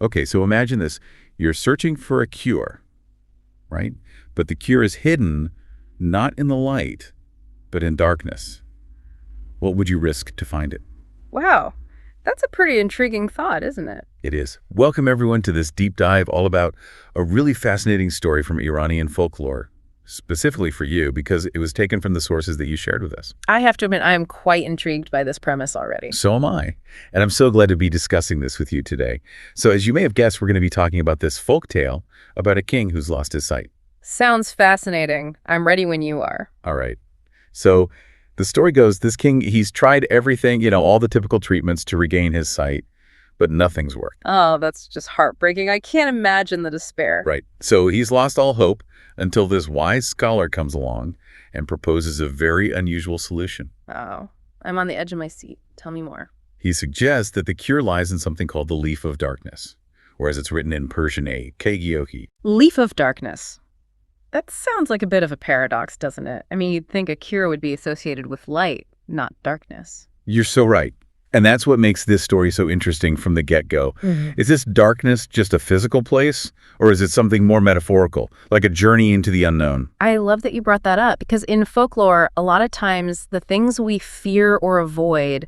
Okay, so imagine this. You're searching for a cure, right? But the cure is hidden not in the light, but in darkness. What would you risk to find it? Wow, that's a pretty intriguing thought, isn't it? It is. Welcome, everyone, to this deep dive all about a really fascinating story from Iranian folklore, specifically for you, because it was taken from the sources that you shared with us. I have to admit, I am quite intrigued by this premise already. So am I. And I'm so glad to be discussing this with you today. So as you may have guessed, we're going to be talking about this folk tale about a king who's lost his sight. Sounds fascinating. I'm ready when you are. All right. So the story goes, this king, he's tried everything, all the typical treatments to regain his sight, but nothing's worked. Oh, that's just heartbreaking. I can't imagine the despair. Right. So he's lost all hope until this wise scholar comes along and proposes a very unusual solution. Oh, I'm on the edge of my seat. Tell me more. He suggests that the cure lies in something called the leaf of darkness, or as it's written in Persian, a kegioki. Leaf of darkness. That sounds like a bit of a paradox, doesn't it? I mean, you'd think a cure would be associated with light, not darkness. You're so right. And that's what makes this story so interesting from the get-go. Is this darkness just a physical place, or is it something more metaphorical, like a journey into the unknown? I love that you brought that up, because in folklore, a lot of times the things we fear or avoid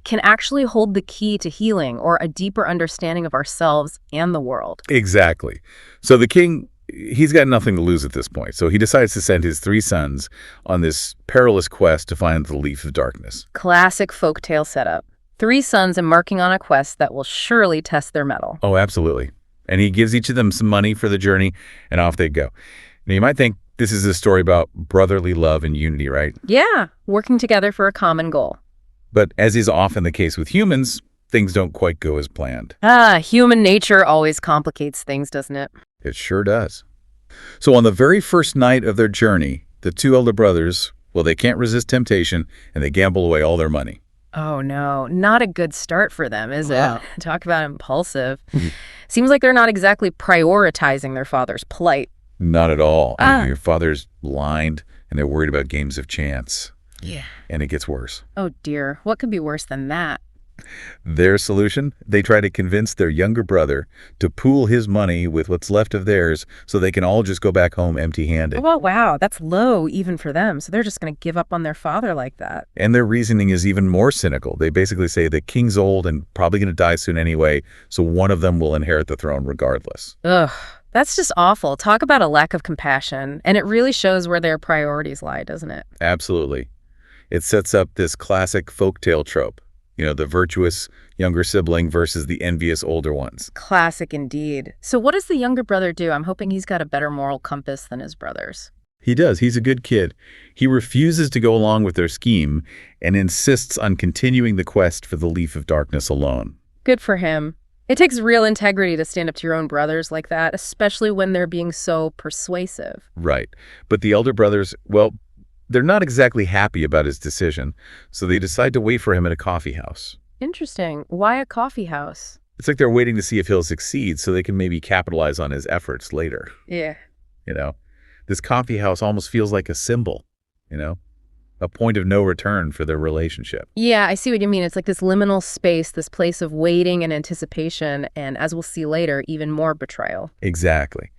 can actually hold the key to healing or a deeper understanding of ourselves and the world. Exactly. So the king, he's got nothing to lose at this point. So he decides to send his 3 sons on this perilous quest to find the leaf of darkness. Classic folktale setup. 3 sons embarking on a quest that will surely test their mettle. Oh, absolutely. And he gives each of them some money for the journey, and off they go. Now, you might think this is a story about brotherly love and unity, right? Yeah, working together for a common goal. But as is often the case with humans, things don't quite go as planned. Human nature always complicates things, doesn't it? It sure does. So on the very first night of their journey, the 2 elder brothers, well, they can't resist temptation, and they gamble away all their money. Oh, no. Not a good start for them, is Wow. it? Talk about impulsive. Seems like they're not exactly prioritizing their father's plight. Not at all. Your father's blind, and they're worried about games of chance. Yeah. And it gets worse. Oh, dear. What could be worse than that? Their solution? They try to convince their younger brother to pool his money with what's left of theirs so they can all just go back home empty-handed. Oh, wow. That's low even for them. So they're just going to give up on their father like that. And their reasoning is even more cynical. They basically say the king's old and probably going to die soon anyway, so one of them will inherit the throne regardless. Ugh. That's just awful. Talk about a lack of compassion. And it really shows where their priorities lie, doesn't it? Absolutely. It sets up this classic folktale trope. The virtuous younger sibling versus the envious older ones. Classic indeed. So what does the younger brother do? I'm hoping he's got a better moral compass than his brothers. He does. He's a good kid. He refuses to go along with their scheme and insists on continuing the quest for the leaf of darkness alone. Good for him. It takes real integrity to stand up to your own brothers like that, especially when they're being so persuasive. Right. But the elder brothers, well, they're not exactly happy about his decision, so they decide to wait for him at a coffee house. Interesting. Why a coffee house? It's like they're waiting to see if he'll succeed so they can maybe capitalize on his efforts later. Yeah. This coffee house almost feels like a symbol, a point of no return for their relationship. Yeah, I see what you mean. It's like this liminal space, this place of waiting and anticipation, and as we'll see later, even more betrayal. Exactly.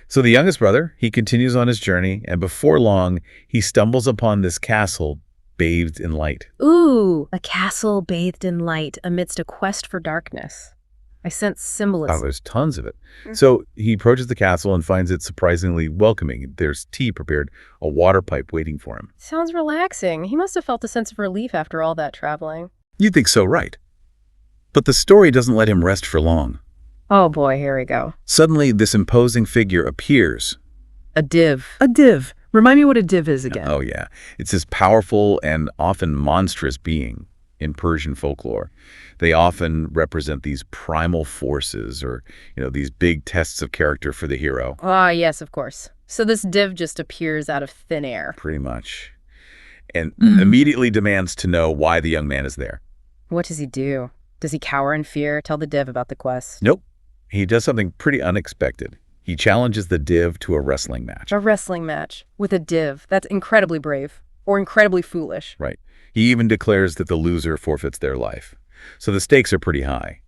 So the youngest brother, he continues on his journey, and before long, he stumbles upon this castle bathed in light. Ooh, a castle bathed in light amidst a quest for darkness. I sense symbolism. Oh, there's tons of it. So he approaches the castle and finds it surprisingly welcoming. There's tea prepared, a water pipe waiting for him. Sounds relaxing. He must have felt a sense of relief after all that traveling. You'd think so, right? But the story doesn't let him rest for long. Oh boy, here we go. Suddenly, this imposing figure appears. A div. A div. Remind me what a div is again. Oh, yeah. It's this powerful and often monstrous being in Persian folklore. They often represent these primal forces or, these big tests of character for the hero. Ah, yes, of course. So this div just appears out of thin air. Pretty much. And immediately demands to know why the young man is there. What does he do? Does he cower in fear? Tell the div about the quest. Nope. He does something pretty unexpected. He challenges the div to a wrestling match. A wrestling match with a div. That's incredibly brave. Or incredibly foolish. Right. He even declares that the loser forfeits their life. So the stakes are pretty high.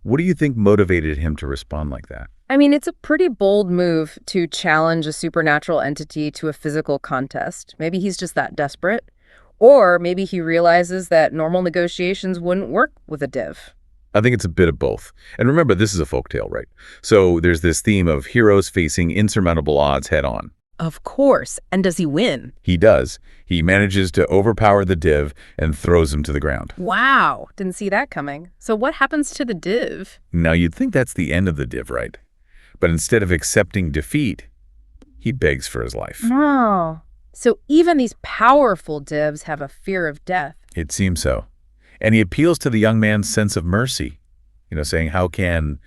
What do you think motivated him to respond like that? I mean, it's a pretty bold move to challenge a supernatural entity to a physical contest. Maybe he's just that desperate. Or maybe he realizes that normal negotiations wouldn't work with a div. I think it's a bit of both. And remember, this is a folktale, right? So there's this theme of heroes facing insurmountable odds head on. Of course. And does he win? He does. He manages to overpower the div and throws him to the ground. Wow. Didn't see that coming. So what happens to the div? Now, you'd think that's the end of the div, right? But instead of accepting defeat, he begs for his life. Oh. So even these powerful divs have a fear of death. It seems so. And he appeals to the young man's sense of mercy, saying, how can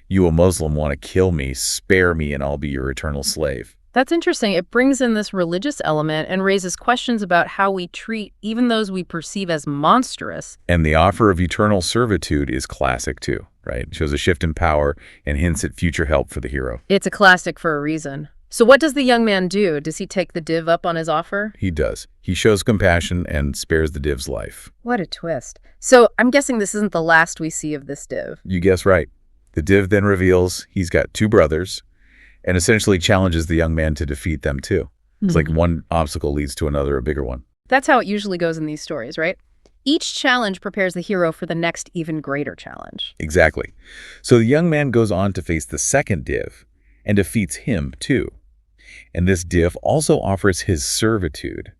you, a Muslim, want to kill me, spare me, and I'll be your eternal slave? That's interesting. It brings in this religious element and raises questions about how we treat even those we perceive as monstrous. And the offer of eternal servitude is classic too, right? It shows a shift in power and hints at future help for the hero. It's a classic for a reason. So what does the young man do? Does he take the div up on his offer? He does. He shows compassion and spares the div's life. What a twist. So I'm guessing this isn't the last we see of this div. You guess right. The div then reveals he's got two brothers and essentially challenges the young man to defeat them too. It's like one obstacle leads to another, a bigger one. That's how it usually goes in these stories, right? Each challenge prepares the hero for the next even greater challenge. Exactly. So the young man goes on to face the second div and defeats him too. And this div also offers his servitude,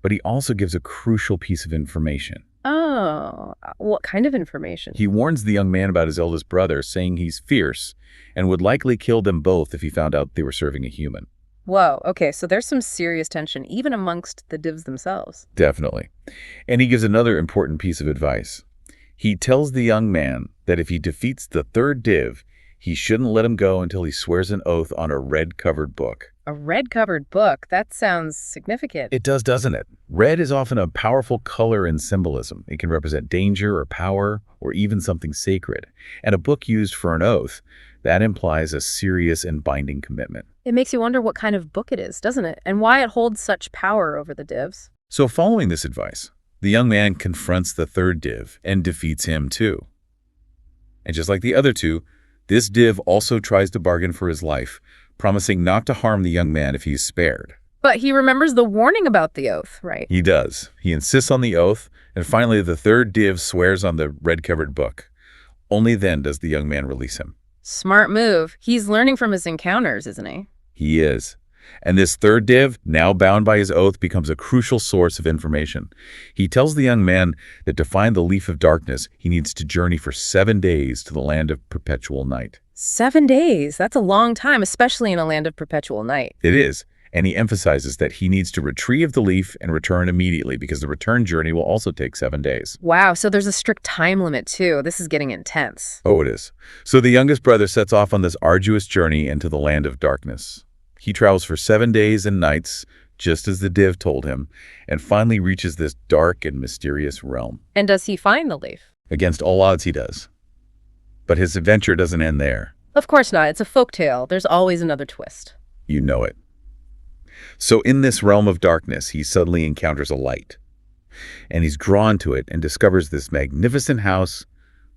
but he also gives a crucial piece of information. Oh, what kind of information? He warns the young man about his eldest brother, saying he's fierce and would likely kill them both if he found out they were serving a human. Whoa, okay, so there's some serious tension, even amongst the divs themselves. Definitely. And he gives another important piece of advice. He tells the young man that if he defeats the third div, he shouldn't let him go until he swears an oath on a red-covered book. A red-covered book? That sounds significant. It does, doesn't it? Red is often a powerful color in symbolism. It can represent danger or power or even something sacred. And a book used for an oath, that implies a serious and binding commitment. It makes you wonder what kind of book it is, doesn't it? And why it holds such power over the divs. So following this advice, the young man confronts the third div and defeats him too. And just like the other two, this div also tries to bargain for his life, promising not to harm the young man if he's spared. But he remembers the warning about the oath, right? He does. He insists on the oath, and finally the third div swears on the red-covered book. Only then does the young man release him. Smart move. He's learning from his encounters, isn't he? He is. And this third div, now bound by his oath, becomes a crucial source of information. He tells the young man that to find the leaf of darkness, he needs to journey for 7 days to the land of perpetual night. 7 days? That's a long time, especially in a land of perpetual night. It is. And he emphasizes that he needs to retrieve the leaf and return immediately because the return journey will also take 7 days. Wow, so there's a strict time limit too. This is getting intense. Oh, it is. So the youngest brother sets off on this arduous journey into the land of darkness. He travels for 7 days and nights, just as the div told him, and finally reaches this dark and mysterious realm. And does he find the leaf? Against all odds, he does. But his adventure doesn't end there. Of course not. It's a folktale. There's always another twist. You know it. So in this realm of darkness, he suddenly encounters a light. And he's drawn to it and discovers this magnificent house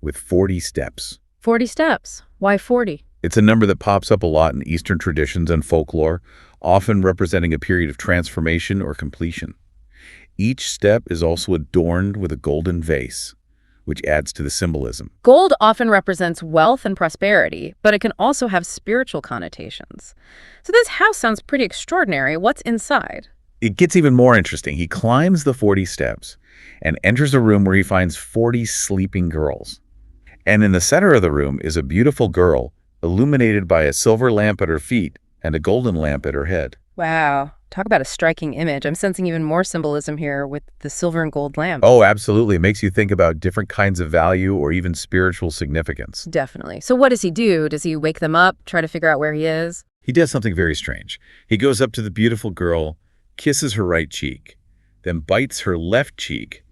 with 40 steps. 40 steps. Why 40? It's a number that pops up a lot in Eastern traditions and folklore, often representing a period of transformation or completion. Each step is also adorned with a golden vase, which adds to the symbolism. Gold often represents wealth and prosperity, but it can also have spiritual connotations. So this house sounds pretty extraordinary. What's inside? It gets even more interesting. He climbs the 40 steps and enters a room where he finds 40 sleeping girls. And in the center of the room is a beautiful girl illuminated by a silver lamp at her feet and a golden lamp at her head. Wow. Talk about a striking image. I'm sensing even more symbolism here with the silver and gold lamp. Oh, absolutely. It makes you think about different kinds of value or even spiritual significance. Definitely. So what does he do? Does he wake them up, try to figure out where he is? He does something very strange. He goes up to the beautiful girl, kisses her right cheek, then bites her left cheek,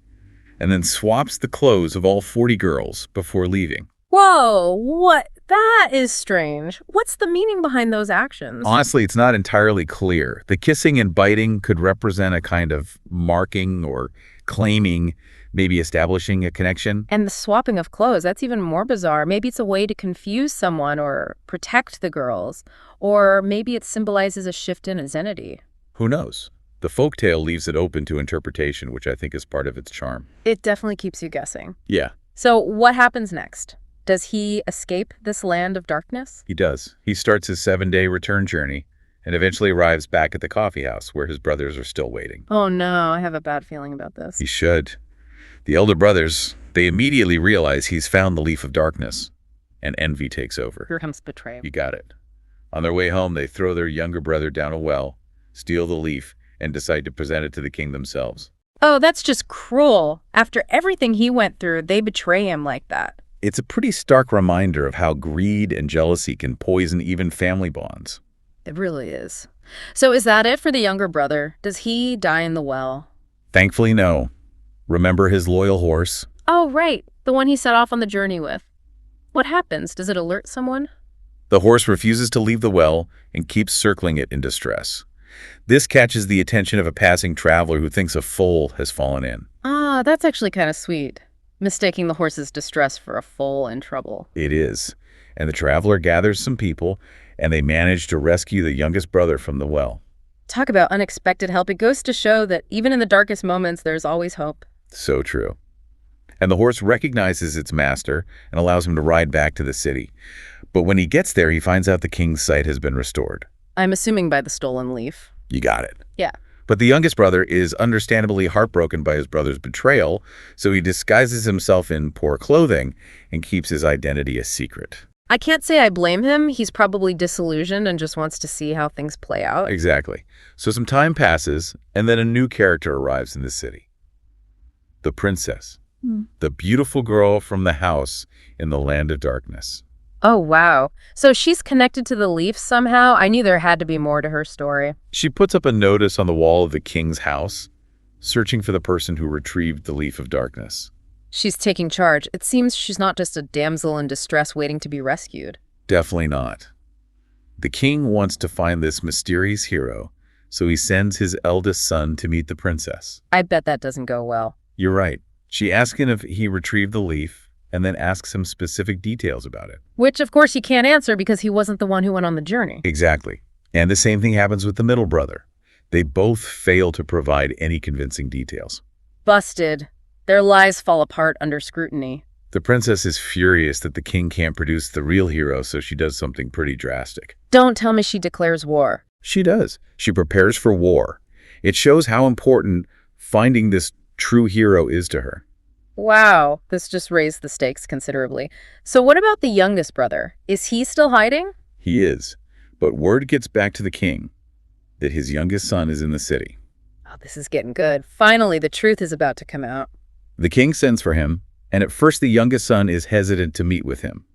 and then swaps the clothes of all 40 girls before leaving. Whoa, what? That is strange. What's the meaning behind those actions? Honestly, it's not entirely clear. The kissing and biting could represent a kind of marking or claiming maybe establishing a connection. And the swapping of clothes, that's even more bizarre. Maybe it's a way to confuse someone or protect the girls. Or maybe it symbolizes a shift in identity. Who knows? The folktale leaves it open to interpretation, which I think is part of its charm. It definitely keeps you guessing. Yeah, So what happens next? Does he escape this land of darkness? he does. He starts his 7-day return journey and eventually arrives back at the coffee house where his brothers are still waiting. Oh no, I have a bad feeling about this. He should. The elder brothers, they immediately realize he's found the leaf of darkness, and envy takes over. Here comes betrayal. You got it. On their way home, they throw their younger brother down a well, steal the leaf, and decide to present it to the king themselves. Oh, that's just cruel. After everything he went through, they betray him like that. It's a pretty stark reminder of how greed and jealousy can poison even family bonds. It really is. So is that it for the younger brother? Does he die in the well? Thankfully, no. Remember his loyal horse? Oh, right. The one he set off on the journey with. What happens? Does it alert someone? The horse refuses to leave the well and keeps circling it in distress. This catches the attention of a passing traveler who thinks a foal has fallen in. Ah, that's actually kind of sweet. Mistaking the horse's distress for a foal in trouble. It is. And the traveler gathers some people, and they manage to rescue the youngest brother from the well. Talk about unexpected help. It goes to show that even in the darkest moments, there's always hope. So true. And the horse recognizes its master and allows him to ride back to the city. But when he gets there, he finds out the king's sight has been restored. I'm assuming by the stolen leaf. You got it. Yeah. But the youngest brother is understandably heartbroken by his brother's betrayal, so he disguises himself in poor clothing and keeps his identity a secret. I can't say I blame him. He's probably disillusioned and just wants to see how things play out. Exactly. So some time passes, and then a new character arrives in the city. The princess. The beautiful girl from the house in the land of darkness. Oh, wow. So she's connected to the leaf somehow? I knew there had to be more to her story. She puts up a notice on the wall of the king's house, searching for the person who retrieved the leaf of darkness. She's taking charge. It seems she's not just a damsel in distress waiting to be rescued. Definitely not. The king wants to find this mysterious hero, so he sends his eldest son to meet the princess. I bet that doesn't go well. You're right. She asks him if he retrieved the leaf, and then asks him specific details about it. Which, of course, he can't answer because he wasn't the one who went on the journey. Exactly. And the same thing happens with the middle brother. They both fail to provide any convincing details. Busted. Their lies fall apart under scrutiny. The princess is furious that the king can't produce the real hero, so she does something pretty drastic. Don't tell me she declares war. She does. She prepares for war. It shows how important finding this true hero is to her. Wow, this just raised the stakes considerably. So what about the youngest brother? Is he still hiding? He is. But word gets back to the king that his youngest son is in the city. Oh, this is getting good. Finally, the truth is about to come out. The king sends for him, and at first the youngest son is hesitant to meet with him.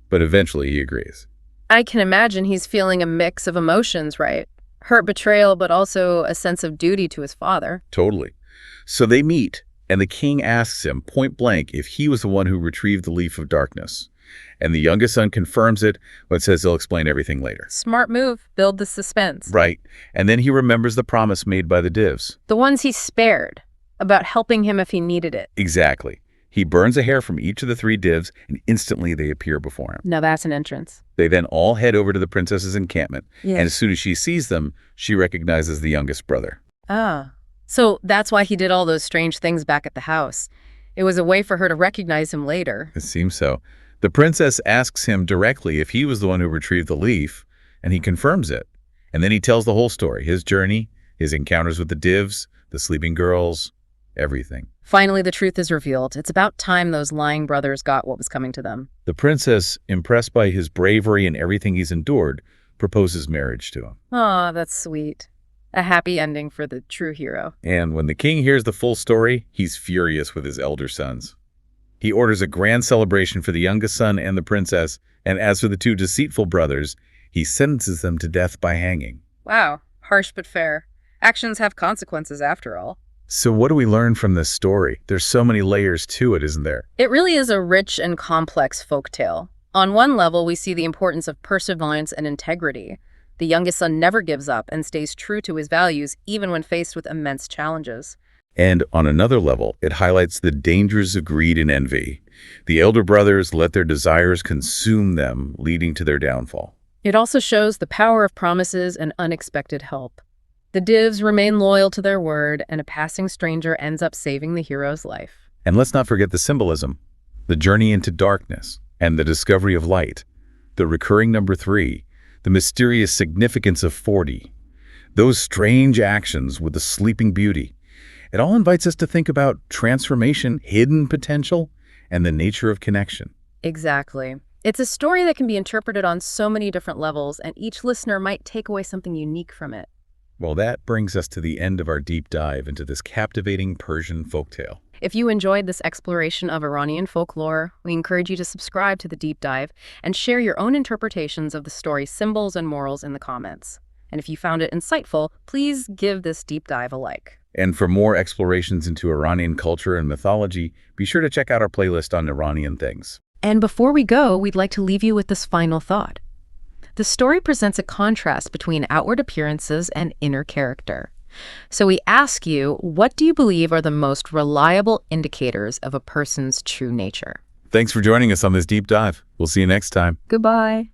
But eventually he agrees. I can imagine he's feeling a mix of emotions, right? Hurt, betrayal, but also a sense of duty to his father. Totally. So they meet, and the king asks him point blank if he was the one who retrieved the leaf of darkness. And the youngest son confirms it, but says he'll explain everything later. Smart move. Build the suspense. Right. And then he remembers the promise made by the divs. The ones he spared, about helping him if he needed it. Exactly. He burns a hair from each of the 3 divs, and instantly they appear before him. Now that's an entrance. They then all head over to the princess's encampment, Yes. and as soon as she sees them, she recognizes the youngest brother. Ah. So that's why he did all those strange things back at the house. It was a way for her to recognize him later. It seems so. The princess asks him directly if he was the one who retrieved the leaf, and he confirms it. And then he tells the whole story, his journey, his encounters with the divs, the sleeping girls, everything. Finally, the truth is revealed. It's about time those lying brothers got what was coming to them. The princess, impressed by his bravery and everything he's endured, proposes marriage to him. Aw, that's sweet. A happy ending for the true hero. And when the king hears the full story, he's furious with his elder sons. He orders a grand celebration for the youngest son and the princess, and as for the 2 deceitful brothers, he sentences them to death by hanging. Wow, harsh but fair. Actions have consequences after all. So what do we learn from this story? There's so many layers to it, isn't there? It really is a rich and complex folktale. On one level, we see the importance of perseverance and integrity. The youngest son never gives up and stays true to his values even when faced with immense challenges. And on another level, it highlights the dangers of greed and envy. The elder brothers let their desires consume them, leading to their downfall. It also shows the power of promises and unexpected help. The divs remain loyal to their word, and a passing stranger ends up saving the hero's life. And let's not forget the symbolism, the journey into darkness, and the discovery of light. The recurring number 3, the mysterious significance of 40. Those strange actions with the sleeping beauty. It all invites us to think about transformation, hidden potential, and the nature of connection. Exactly. It's a story that can be interpreted on so many different levels, and each listener might take away something unique from it. Well, that brings us to the end of our deep dive into this captivating Persian folktale. If you enjoyed this exploration of Iranian folklore, we encourage you to subscribe to the deep dive and share your own interpretations of the story's symbols and morals in the comments. And if you found it insightful, please give this deep dive a like. And for more explorations into Iranian culture and mythology, be sure to check out our playlist on Iranian things. And before we go, we'd like to leave you with this final thought. The story presents a contrast between outward appearances and inner character. So we ask you, what do you believe are the most reliable indicators of a person's true nature? Thanks for joining us on this deep dive. We'll see you next time. Goodbye.